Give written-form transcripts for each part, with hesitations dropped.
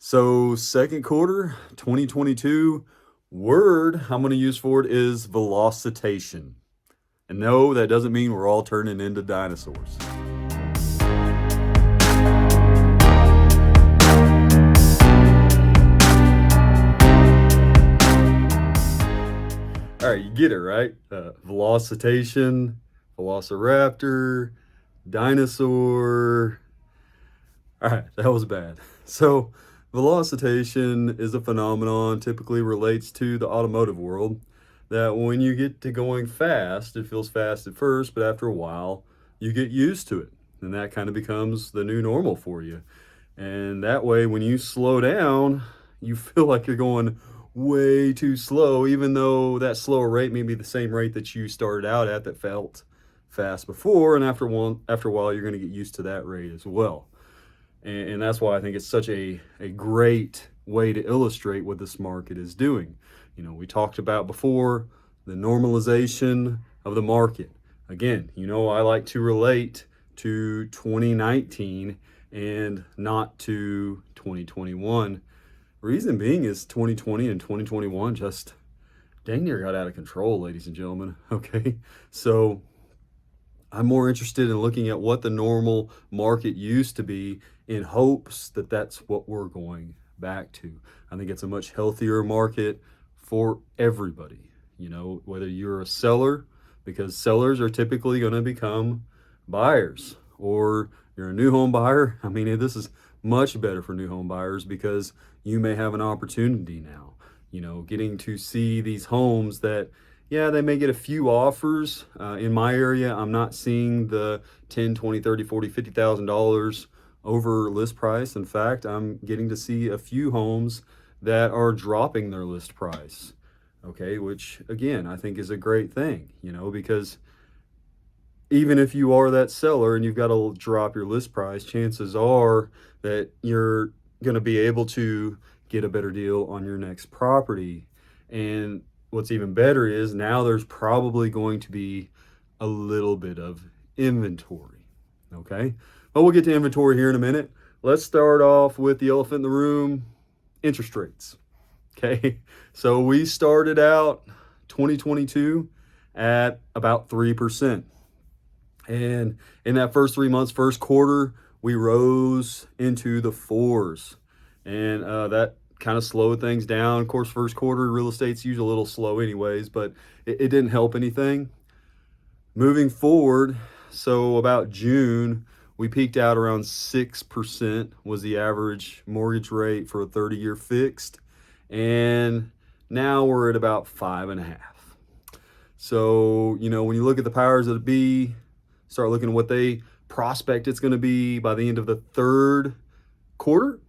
So second quarter 2022 word I'm going to use for it is velocitation. And no, that doesn't mean we're all turning into dinosaurs. All right, you get it, right? Velocitation, velociraptor, dinosaur. All right, that was bad. So, velocitation is a phenomenon typically relates to the automotive world that when you get to going fast, it feels fast at first, but after a while, you get used to it. And that kind of becomes the new normal for you. And that way, when you slow down, you feel like you're going way too slow, even though that slower rate may be the same rate that you started out at that felt fast before. And after a while, you're going to get used to that rate as well. And that's why I think it's such a great way to illustrate what this market is doing. You know, we talked about before the normalization of the market. Again, you know, I like to relate to 2019 and not to 2021. Reason being is 2020 and 2021 just dang near got out of control, ladies and gentlemen. Okay, so I'm more interested in looking at what the normal market used to be in hopes that that's what we're going back to. I think it's a much healthier market for everybody, you know, whether you're a seller, because sellers are typically going to become buyers, or you're a new home buyer. I mean, this is much better for new home buyers because you may have an opportunity now, you know, getting to see these homes that, yeah, they may get a few offers. In my area, I'm not seeing the 10, 20, 30, 40, $50,000 over list price. In fact, I'm getting to see a few homes that are dropping their list price. Okay, which again, I think is a great thing, you know, because even if you are that seller and you've got to drop your list price, chances are that you're going to be able to get a better deal on your next property. And what's even better is now there's probably going to be a little bit of inventory. Okay, but we'll get to inventory here in a minute. Let's start off with the elephant in the room, interest rates. Okay, so we started out 2022 at about 3%. And in that first 3 months, first quarter, we rose into the fours. And that kind of slowed things down. Of course, first quarter real estate's usually a little slow anyways, but it didn't help anything. Moving forward, so about June, we peaked out around 6% was the average mortgage rate for a 30-year fixed. And now we're at about 5.5. So, you know, when you look at the powers that be, start looking at what they prospect it's going to be by the end of the third quarter.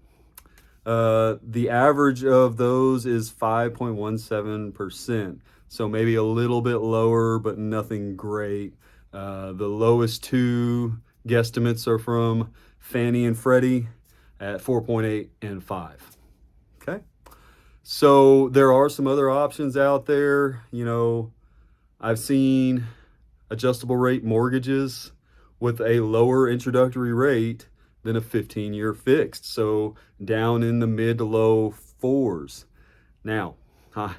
The average of those is 5.17%. So maybe a little bit lower, but nothing great. The lowest two guesstimates are from Fannie and Freddie at 4.8 and 5. Okay. So there are some other options out there. You know, I've seen adjustable rate mortgages with a lower introductory rate than a 15-year fixed. So down in the mid to low fours. Now, I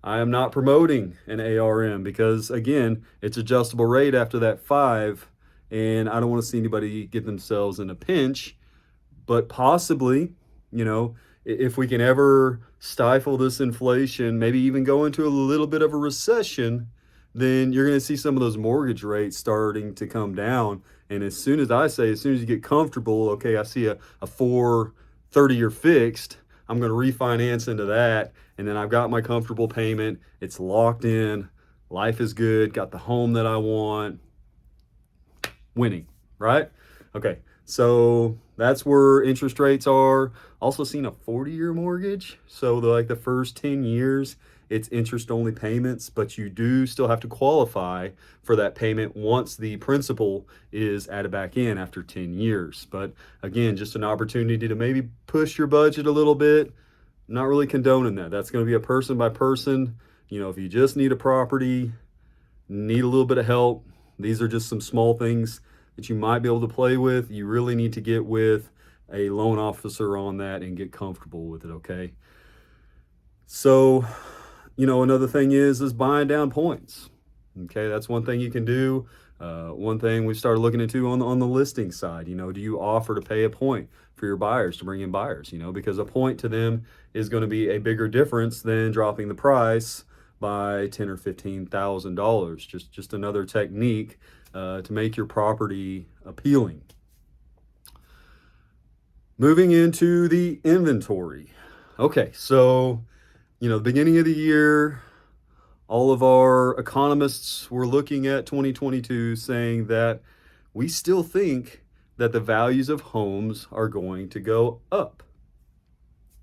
am not promoting an ARM because, again, it's adjustable rate after that 5, and I don't want to see anybody get themselves in a pinch. But possibly, you know, if we can ever stifle this inflation, maybe even go into a little bit of a recession, then you're going to see some of those mortgage rates starting to come down. And as soon as you get comfortable, okay, I see a 30-year fixed, I'm going to refinance into that. And then I've got my comfortable payment. It's locked in. Life is good. Got the home that I want. Winning, right? Okay, so that's where interest rates are. Also seen a 40-year mortgage. So the first 10 years, it's interest-only payments, but you do still have to qualify for that payment once the principal is added back in after 10 years. But again, just an opportunity to maybe push your budget a little bit. Not really condoning that. That's going to be a person by person. You know, if you just need a property, need a little bit of help, these are just some small things that you might be able to play with. You really need to get with a loan officer on that and get comfortable with it, okay? So, another thing is buying down points. Okay, that's one thing you can do. One thing we started looking into on the listing side, do you offer to pay a point for your buyers to bring in buyers? Because a point to them is going to be a bigger difference than dropping the price by $10,000 or $15,000. Just another technique to make your property appealing. Moving into the inventory. Okay, so the beginning of the year, all of our economists were looking at 2022 saying that we still think that the values of homes are going to go up.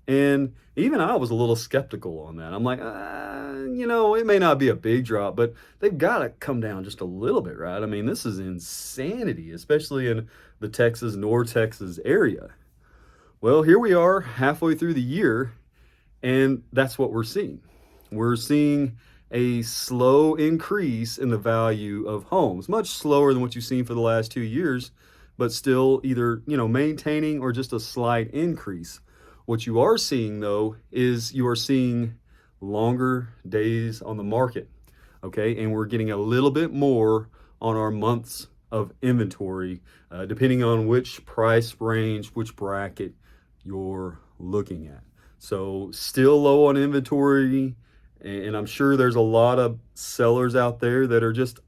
And even I was a little skeptical on that. I'm like, it may not be a big drop, but they've got to come down just a little bit, right? I mean, this is insanity, especially in the Texas, North Texas area. Well, here we are halfway through the year, and that's what we're seeing. We're seeing a slow increase in the value of homes, much slower than what you've seen for the last 2 years, but still either, maintaining or just a slight increase. What you are seeing, though, is you are seeing longer days on the market, okay? And we're getting a little bit more on our months of inventory, depending on which price range, which bracket you're looking at. So still low on inventory, and I'm sure there's a lot of sellers out there that are just,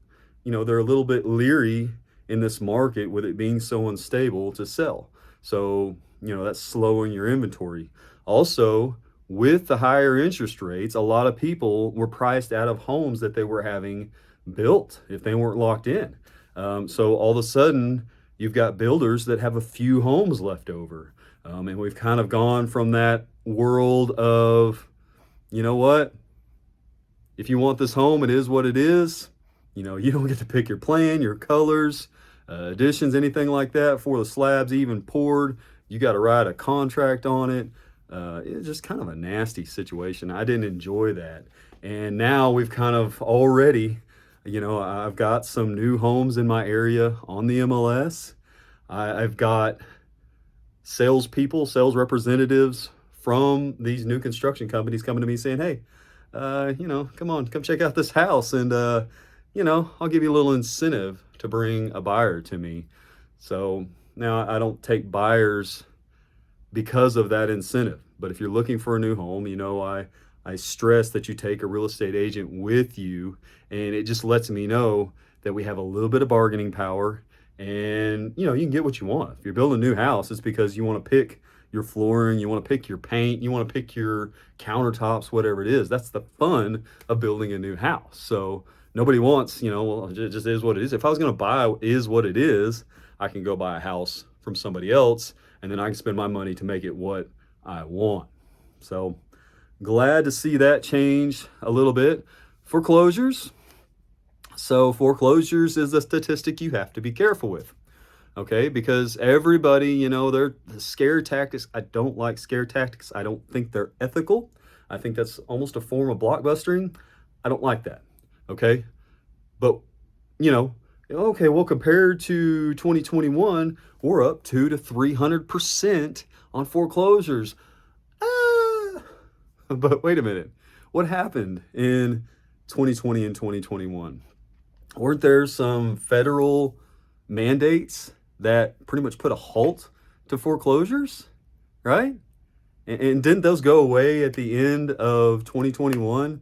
they're a little bit leery in this market with it being so unstable to sell. So, that's slowing your inventory. Also, with the higher interest rates, a lot of people were priced out of homes that they were having built if they weren't locked in. So all of a sudden, you've got builders that have a few homes left over. And we've kind of gone from that world of, you know what? If you want this home, it is what it is. You don't get to pick your plan, your colors, additions, anything like that before the slab's even poured. You got to write a contract on it. It's just kind of a nasty situation. I didn't enjoy that. And now we've kind of already, I've got some new homes in my area on the MLS. I've got salespeople, sales representatives from these new construction companies coming to me saying, hey, come check out this house. And, I'll give you a little incentive to bring a buyer to me. So now I don't take buyers because of that incentive. But if you're looking for a new home, I stress that you take a real estate agent with you, and it just lets me know that we have a little bit of bargaining power, and you can get what you want. If you're building a new house, it's because you want to pick your flooring, you want to pick your paint, you want to pick your countertops, whatever it is. That's the fun of building a new house. So nobody wants, well, it just is what it is. If I was going to buy is what it is, I can go buy a house from somebody else, and then I can spend my money to make it what I want. So glad to see that change a little bit. Foreclosures. So foreclosures is a statistic you have to be careful with. Okay, because everybody, they're the scare tactics. I don't like scare tactics. I don't think they're ethical. I think that's almost a form of blockbustering. I don't like that. Okay, but okay, well, compared to 2021, we're up 200 to 300% on foreclosures. But wait a minute, what happened in 2020 and 2021? Weren't there some federal mandates that pretty much put a halt to foreclosures, right? And didn't those go away at the end of 2021?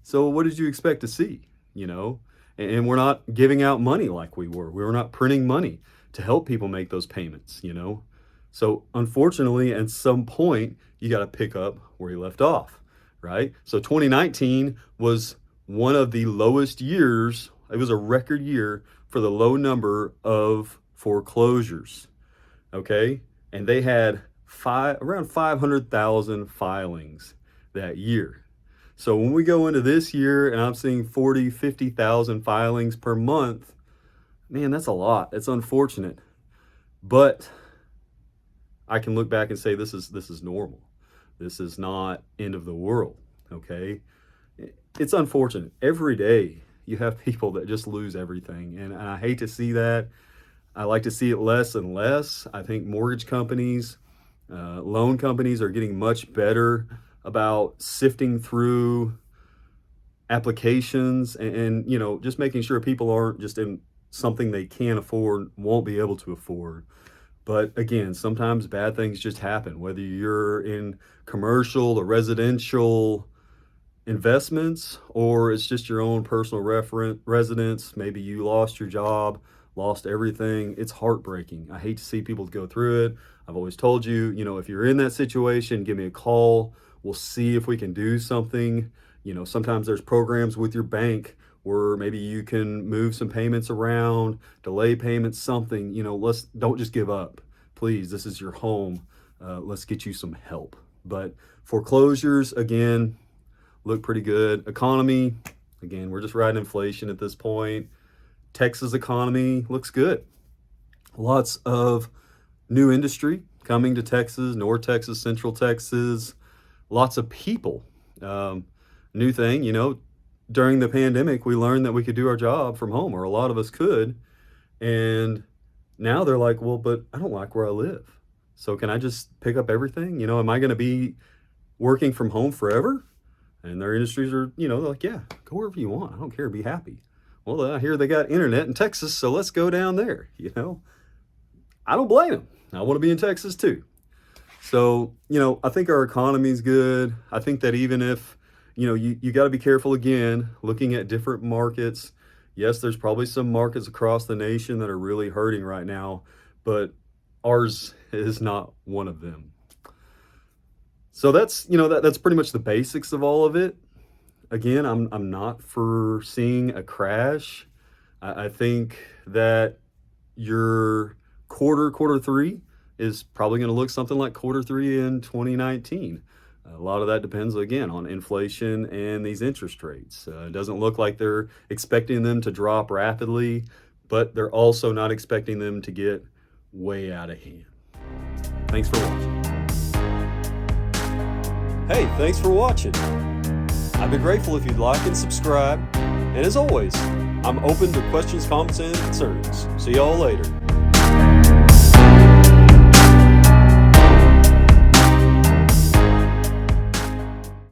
So what did you expect to see, And we're not giving out money like we were. We were not printing money to help people make those payments, So unfortunately, at some point, you got to pick up where you left off, right? So 2019 was one of the lowest years. It was a record year for the low number of foreclosures, okay? And they had around 500,000 filings that year. So when we go into this year and I'm seeing 40, 50,000 filings per month, man, that's a lot. It's unfortunate. But I can look back and say this is normal. This is not end of the world, okay? It's unfortunate. Every day you have people that just lose everything, and I hate to see that. I like to see it less and less. I think mortgage companies, loan companies are getting much better about sifting through applications and just making sure people aren't just in something they can't afford, won't be able to afford. But again, sometimes bad things just happen, whether you're in commercial or residential investments, or it's just your own personal residence. Maybe you lost your job, lost everything. It's heartbreaking. I hate to see people go through it. I've always told you, if you're in that situation, give me a call. We'll see if we can do something. Sometimes there's programs with your bank where maybe you can move some payments around, delay payments, something. Don't just give up. Please, this is your home. Let's get you some help. But foreclosures, again, look pretty good. Economy, again, we're just riding inflation at this point. Texas economy looks good. Lots of new industry coming to Texas, North Texas, Central Texas. Lots of people. New thing, during the pandemic, we learned that we could do our job from home, or a lot of us could. And now they're like, well, but I don't like where I live. So can I just pick up everything? Am I going to be working from home forever? And their industries are, they're like, yeah, go wherever you want. I don't care. Be happy. Well, I hear they got internet in Texas, so let's go down there. I don't blame them. I want to be in Texas too. So, I think our economy is good. I think that even if, you got to be careful again, looking at different markets. Yes, there's probably some markets across the nation that are really hurting right now, but ours is not one of them. So that's, that's pretty much the basics of all of it. Again, I'm not foreseeing a crash. I think that your quarter three is probably going to look something like quarter three in 2019. A lot of that depends, again, on inflation and these interest rates. It doesn't look like they're expecting them to drop rapidly, but they're also not expecting them to get way out of hand. Thanks for watching. Hey, thanks for watching. I'd be grateful if you'd like and subscribe. And as always, I'm open to questions, comments, and concerns. See y'all later.